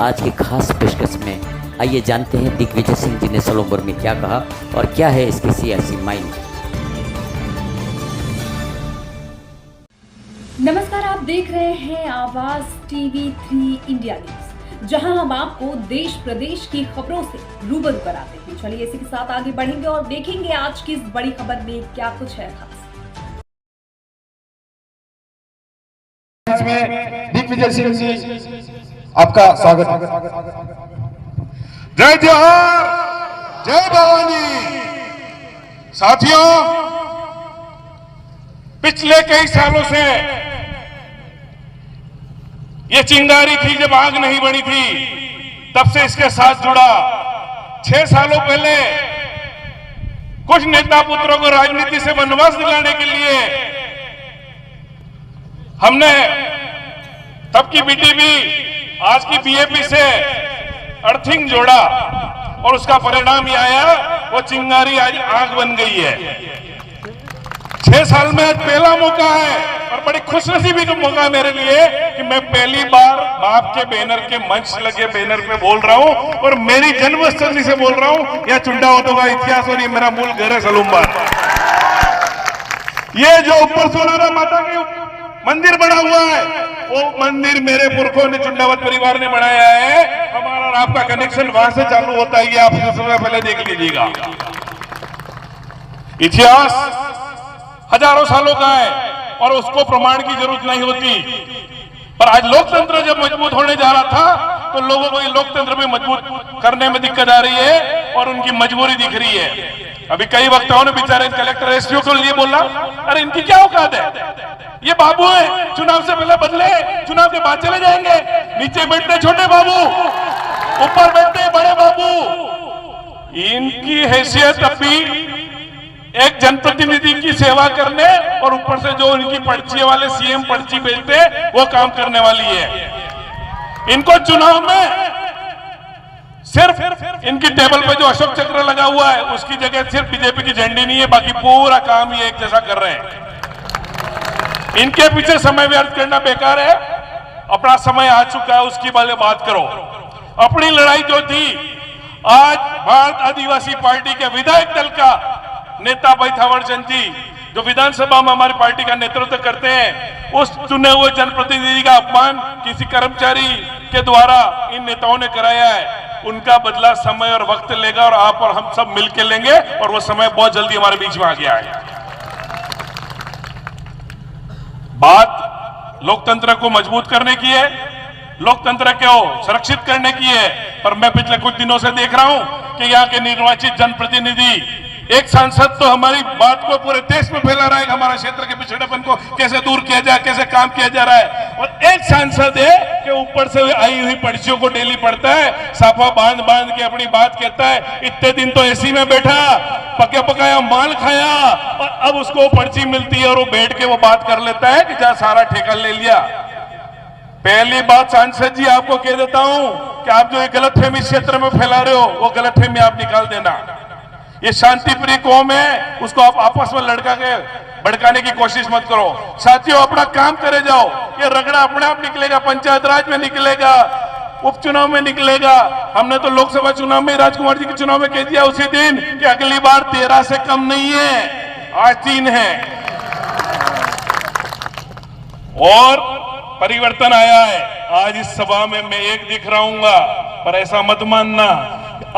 आज की खास पेशकश में आइए जानते हैं दिग्विजय सिंह जी ने सलोंबर में क्या कहा और क्या है इसकी सियासी माइंड। नमस्कार, आप देख रहे हैं आवाज टीवी 3 इंडिया न्यूज, जहां हम आपको देश प्रदेश की खबरों से रूबरू कराते हैं। चलिए इसी के साथ आगे बढ़ेंगे और देखेंगे आज की इस बड़ी खबर में क्या कुछ है खास। दिग्विजय सिंह जी, आपका स्वागत है। जय जोहार, जय भवानी। साथियों, पिछले कई सालों से ये चिंगारी थी, जब आग नहीं बनी थी तब से इसके साथ जुड़ा। 6 सालों पहले कुछ नेता पुत्रों को राजनीति से वनवास दिलाने के लिए हमने तब की बीटीबी, आज की बीएपी से अर्थिंग जोड़ा और उसका परिणाम ये आया, वो चिंगारी आज आग बन गई है। 6 साल में आज पहला मौका है और बड़ी खुशनसीबी का मौका मेरे लिए कि मैं पहली बार बाप के बैनर के मंच लगे बैनर पे बोल रहा हूं और मेरी जन्मस्थली से बोल रहा हूं। यह चुंडावतों का इतिहास और ये मेरा मूल घर है सलूम्बर। ये जो ऊपर सोनारा माता के मंदिर बना हुआ है, वो मंदिर मेरे पुरखों ने, चुंडावत परिवार ने बनाया है। हमारा और आपका कनेक्शन वहां से चालू होता है, ये आप समय पहले देख लीजिएगा। इतिहास हजारों सालों का है और उसको प्रमाण की जरूरत नहीं होती। पर आज लोकतंत्र जब मजबूत होने जा रहा था तो लोगों को ये लोकतंत्र भी मजबूत करने में दिक्कत आ रही है और उनकी मजबूरी दिख रही है। अभी कई वक्ताओं ने बेचारे कलेक्टर एसपीओ के लिए बोला, अरे इनकी क्या औकात है, ये बाबू है, चुनाव से पहले बदले, चुनाव के बाद चले जाएंगे। नीचे बैठते छोटे बाबू, ऊपर बैठते बड़े बाबू। इनकी हैसियत अभी एक जनप्रतिनिधि की सेवा करने और ऊपर से जो इनकी पर्ची वाले सीएम पर्ची भेजते वो काम करने वाली है। इनको चुनाव में सिर्फ इनकी टेबल पे जो अशोक चक्र लगा हुआ है उसकी जगह सिर्फ बीजेपी की झंडी नहीं है, बाकी पूरा काम ये एक जैसा कर रहे हैं। इनके पीछे समय व्यर्थ करना बेकार है। अपना समय आ चुका है, उसकी वाले बात करो। अपनी लड़ाई जो थी, आज भारत आदिवासी पार्टी के विधायक दल का नेता भाई थावरचंद जी, जो विधानसभा में हमारी पार्टी का नेतृत्व करते हैं, उस चुने हुए जनप्रतिनिधि का अपमान किसी कर्मचारी के द्वारा इन नेताओं ने कराया है। उनका बदला समय और वक्त लेगा और आप और हम सब मिलकर लेंगे और वो समय बहुत जल्दी हमारे बीच में आ गया है। बात लोकतंत्र को मजबूत करने की है, लोकतंत्र को सुरक्षित करने की है। पर मैं पिछले कुछ दिनों से देख रहा हूं कि यहाँ के निर्वाचित जनप्रतिनिधि, एक सांसद तो हमारी बात को पूरे देश में फैला रहा है, हमारा क्षेत्र के पिछड़ेपन को कैसे दूर किया जाए, कैसे काम किया जा रहा है। और एक सांसद है कि ऊपर से आई हुई पर्चियों को डेली पढ़ता है, साफा बांध बांध के अपनी बात कहता है। इतने दिन तो एसी में बैठा, पका पकाया माल खाया और अब उसको पर्ची मिलती है और वो बैठ के वो बात कर लेता है कि जहां सारा ठेका ले लिया। पहली बात सांसद जी आपको कह देता हूं कि आप जो ये गलतफहमी क्षेत्र में फैला रहे हो, वो गलतफहमी आप निकाल देना। ये शांतिप्रिय कौम है, उसको आप आपस में लड़का के भड़काने की कोशिश मत करो। साथियों, अपना काम करे जाओ। ये रगड़ा अपने आप निकलेगा, पंचायत राज में निकलेगा, उपचुनाव में निकलेगा। हमने तो लोकसभा चुनाव में राजकुमार जी के चुनाव में कह दिया उसी दिन कि अगली बार 13 से कम नहीं है, आज 3 है। और परिवर्तन आया है। आज इस सभा में मैं एक दिख रहा पर ऐसा मत मानना,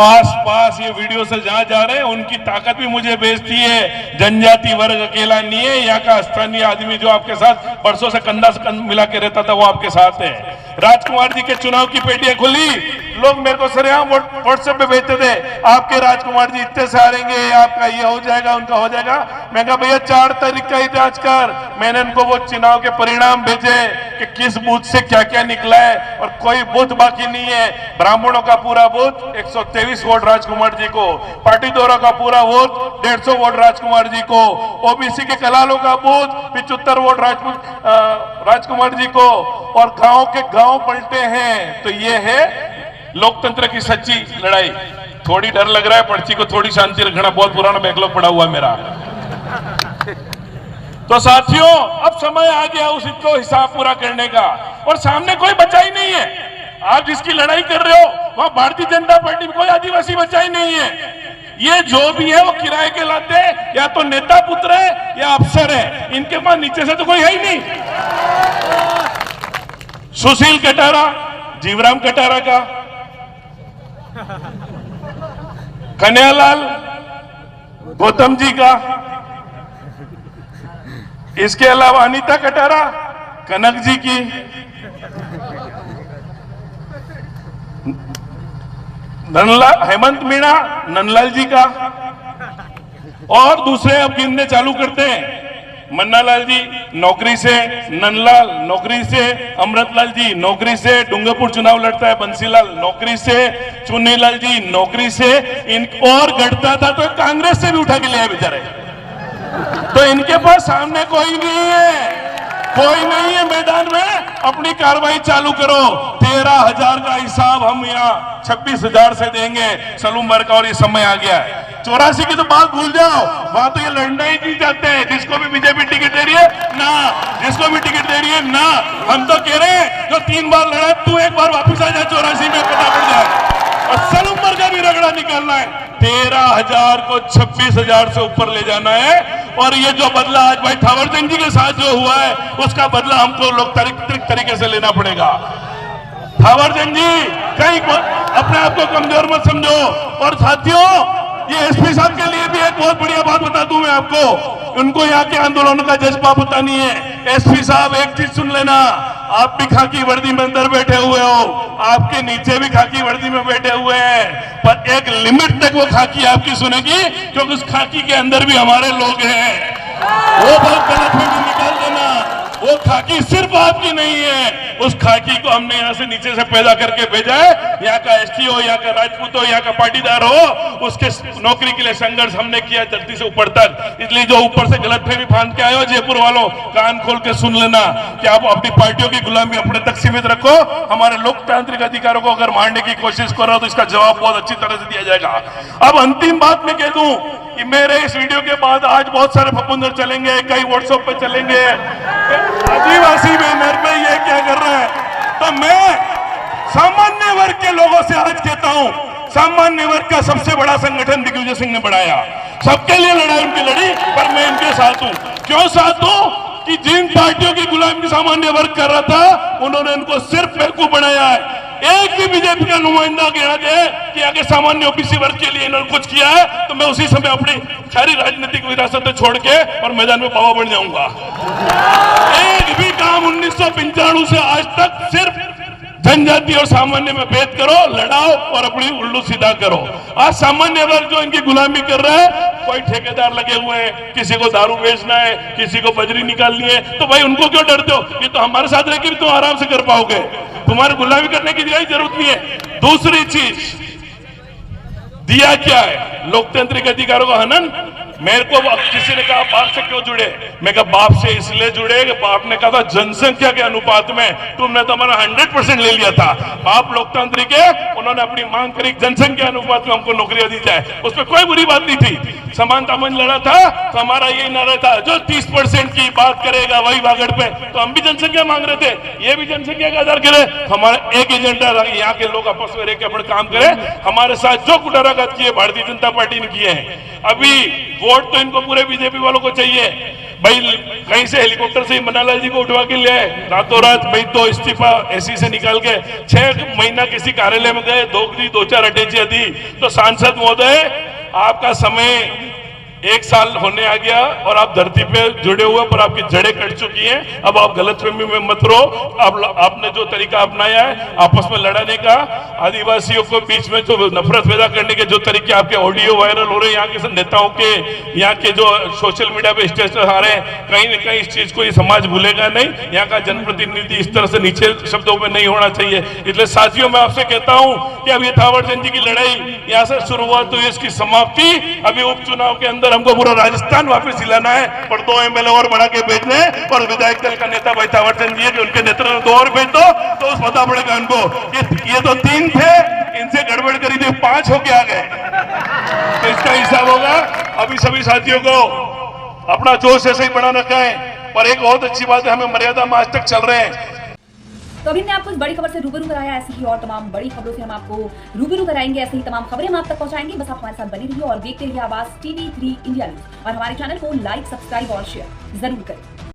आसपास ये वीडियो से जहां जा रहे हैं उनकी ताकत भी मुझे बेचती है। जनजाति वर्ग अकेला नहीं है, यहाँ का स्थानीय आदमी जो आपके साथ बरसों से कंधा से कंधा मिला के रहता था वो आपके साथ है। राजकुमार जी के चुनाव की पेटियां खुली, लोग मेरे को सरेआम व्हाट्सएप पे भेजते थे, आपके राजकुमार जी इतने से हारेंगे, आपका ये हो जाएगा, उनका हो जाएगा। मैं कहा भैया 4 तारीख का ही जांच कर। मैंने उनको वो चुनाव के परिणाम भेजे कि किस बूथ से क्या क्या निकला है और कोई बूथ बाकी नहीं है। ब्राह्मणों का पूरा बूथ 123 वोट राजकुमार जी को, पाटीदारों का पूरा वोट 150 वोट राजकुमार जी को, ओबीसी के कलालों का बूथ 75 वोट राजकुमार जी को, और गांव के गांव पलटे हैं। तो ये है लोकतंत्र की सच्ची लड़ाई। थोड़ी डर लग रहा है, पर्ची को थोड़ी शांति रखना, बहुत पुराना बैकलॉग पड़ा हुआ मेरा। तो साथियों, अब समय आ गया उसको हिसाब पूरा करने का, और सामने कोई बचा ही नहीं है। आप जिसकी लड़ाई कर रहे हो वहां भारतीय जनता पार्टी में कोई आदिवासी बच्चा ही नहीं है। ये जो भी है वो किराए के लाते हैं, या तो नेता पुत्र है या अफसर है, इनके पास नीचे से तो कोई है ही नहीं। सुशील कटारा, जीवराम कटारा का, कन्हैयालाल गौतम जी का, इसके अलावा अनीता कटारा कनक जी की, हेमंत मीणा नंदलाल जी का, और दूसरे अब गिनने चालू करते हैं। मन्नालाल जी नौकरी से, नंदलाल नौकरी से, अमृतलाल जी नौकरी से, डूंगरपुर चुनाव लड़ता है बंसीलाल नौकरी से, चुन्नीलाल जी नौकरी से, इन और गढ़ता था तो कांग्रेस से भी उठा के लिया बेचारे। तो इनके पास सामने कोई नहीं है, कोई नहीं है मैदान में। अपनी कार्रवाई चालू करो। 13,000 का हिसाब हम यहाँ 26,000 से देंगे सलूमबर का, और ये समय आ गया है। 84 की तो बात भूल जाओ, वहां तो ये लड़ना ही नहीं चाहते हैं। जिसको भी बीजेपी टिकट दे रही है ना, जिसको भी टिकट दे रही है ना। हम तो कह रहे हैं जो 3 बार लड़ा तू एक बार वापिस आ जाए, 84 में पता पड़ जाए। और सलूमबर का भी रगड़ा निकालना है। 13,000 को 26,000 से ऊपर ले जाना है। और ये जो बदला आज भाई थावरचंद जी के साथ जो हुआ है, उसका बदला हमको लोकतांत्रिक तरीके से लेना पड़ेगा। थावरचंद जी कहीं अपने आप को कमजोर मत समझो। और साथियों, ये एसपी साहब के लिए भी एक बहुत बढ़िया बात बता दूं मैं आपको। उनको यहाँ के आंदोलन का जज्बा पता नहीं है। एसपी साहब एक चीज सुन लेना, आप भी खाकी वर्दी में अंदर बैठे हुए हो, आपके नीचे भी खाकी वर्दी में बैठे हुए हैं, पर एक लिमिट तक वो खाकी आपकी सुनेगी, क्योंकि उस खाकी के अंदर भी हमारे लोग हैं। वो बहुत गलत फहमी निकाल देना, वो खाकी सिर्फ आपकी नहीं है। उस खाकी को हमने यहाँ से नीचे से पैदा करके भेजा है। यहाँ का एसटी हो, यहाँ का राजपूत हो, यहाँ का पाटीदार हो, उसके नौकरी के लिए संघर्ष हमने किया जल्दी से ऊपर तक। इसलिए जो ऊपर से गलतफहमी फांद के आए हो, जयपुर वालों कान खोल के सुन लेना कि आप अपनी पार्टियों की गुलामी अपने तक सीमित रखो। हमारे लोकतांत्रिक अधिकारों को अगर मारने की कोशिश करो तो इसका जवाब बहुत अच्छी तरह से दिया जाएगा। अब अंतिम बात मैं कह दूं कि मेरे इस वीडियो के बाद आज बहुत सारे फपुंदर चलेंगे, कई व्हाट्सएप पे चलेंगे, आदिवासी बैनर पे ये क्या कर रहा है। तो मैं सामान्य वर्ग के लोगों से आज कहता हूं, सामान्य वर्ग का सबसे बड़ा संगठन दिग्विजय सिंह ने बढ़ाया, सबके लिए लड़ाई उनकी लड़ी, पर मैं इनके साथ हूं। क्यों साथ हूं? कि जिन पार्टियों की गुलामी सामान्य वर्ग कर रहा था, उन्होंने उनको सिर्फ बेवकूफ बनाया है। एक भी बीजेपी का नुमाइंदा कह दे कि आगे सामान्य ओबीसी वर्ग के लिए इन्होंने कुछ किया है, तो मैं उसी समय अपनी सारी राजनीतिक विरासतें छोड़ के और मैदान में बाबा बन जाऊंगा। एक भी काम 1995 से आज तक सिर्फ जनजाति और सामान्य में भेद करो, लड़ाओ और अपनी उल्लू सीधा करो। आज सामान्य वर्ग जो इनकी गुलामी कर रहा है, कोई ठेकेदार लगे हुए हैं, किसी को दारू बेचना है, किसी को बजरी निकालनी है, तो भाई उनको क्यों डरते हो? ये तो हमारे साथ रहकर भी तुम आराम से कर पाओगे, तुम्हारी गुलामी करने की जरूरत नहीं है। दूसरी चीज, दिया क्या है? लोकतांत्रिक अधिकारों का हनन। मेरे को किसी ने कहा बाप से क्यों जुड़े? मैं कहा बाप से इसलिए जुड़े कि बाप ने कहा था जनसंख्या के अनुपात में तुमने तो हमारा 100% ले लिया था। आप लोकतांत्रिक है, उन्होंने अपनी मांग करी जनसंख्या अनुपात में हमको नौकरियां दी जाए, उसमें कोई बुरी बात नहीं थी। समानता मंच लड़ा था तो हमारा यही नारा था, जो 30% की बात करेगा वही बागड़ पे, तो हम भी जनसंख्या मांग रहे थे, ये भी जनसंख्या का आधार करे। हमारा एक एजेंडा था कि यहाँ के लोग आपस में रहकर अपना काम करें। हमारे साथ जो कुटाराघात किए भारतीय जनता पार्टी ने किए हैं। अभी वोट तो इनको पूरे बीजेपी वालों को चाहिए। भाई कहीं से हेलीकॉप्टर से ही मन्नालाल जी को उठवा के ले आए रातों रात, भाई तो इस्तीफा एसी से निकाल के 6 महीना किसी कार्यालय में गए, 2-4 अटैचियां दी। तो सांसद महोदय, आपका समय 1 साल होने आ गया और आप धरती पे जुड़े हुए, पर आपकी जड़ें कट चुकी हैं। अब आप गलतफहमी में मत रहो। अब आपने जो तरीका अपनाया है आपस में लड़ाने का, आदिवासियों को बीच में जो नफरत पैदा करने के जो तरीके आपके ऑडियो वायरल हो रहे हैं, यहाँ के नेताओं के, यहाँ के जो सोशल मीडिया पे स्टेटस आ रहे हैं, कहीं ना कहीं इस चीज को ये समाज भूलेगा नहीं। यहाँ का जनप्रतिनिधि इस तरह से नीचे शब्दों में नहीं होना चाहिए। इसलिए साथियों, मैं आपसे कहता हूँ कि अब ये थावरचंद जी की लड़ाई यहाँ से शुरुआत हुई, इसकी समाप्ति अभी उपचुनाव के अंदर हमको पूरा राजस्थान वापस दिलाना है और 2 एमएलए और बढ़ा के भेजने, और विधायक दल का नेता भाई थावरचंद जी है कि उनके नेतृत्व में 2 और भेज दो, तो उस पता पड़ेगा उनको। ये तो 3 थे, इनसे गड़बड़ करी थी, 5 होके आ गए, तो इसका हिसाब होगा। अभी सभी साथियों को अपना जोश ऐसे ही बढ़ा रखा है। पर एक बहुत अच्छी बात है, हमें मर्यादा में आज तक चल रहे हैं। तो अभी मैं आपको इस बड़ी खबर से रूबरू कराया, ऐसी ही और तमाम बड़ी खबरों से हम आपको रूबरू कराएंगे, ऐसे ही तमाम खबरें हम आप तक पहुंचाएंगे। बस आप हमारे साथ बने रहिए और देखते रहिए आवाज TV3 इंडिया न्यूज और हमारे चैनल को लाइक, सब्सक्राइब और शेयर जरूर करें।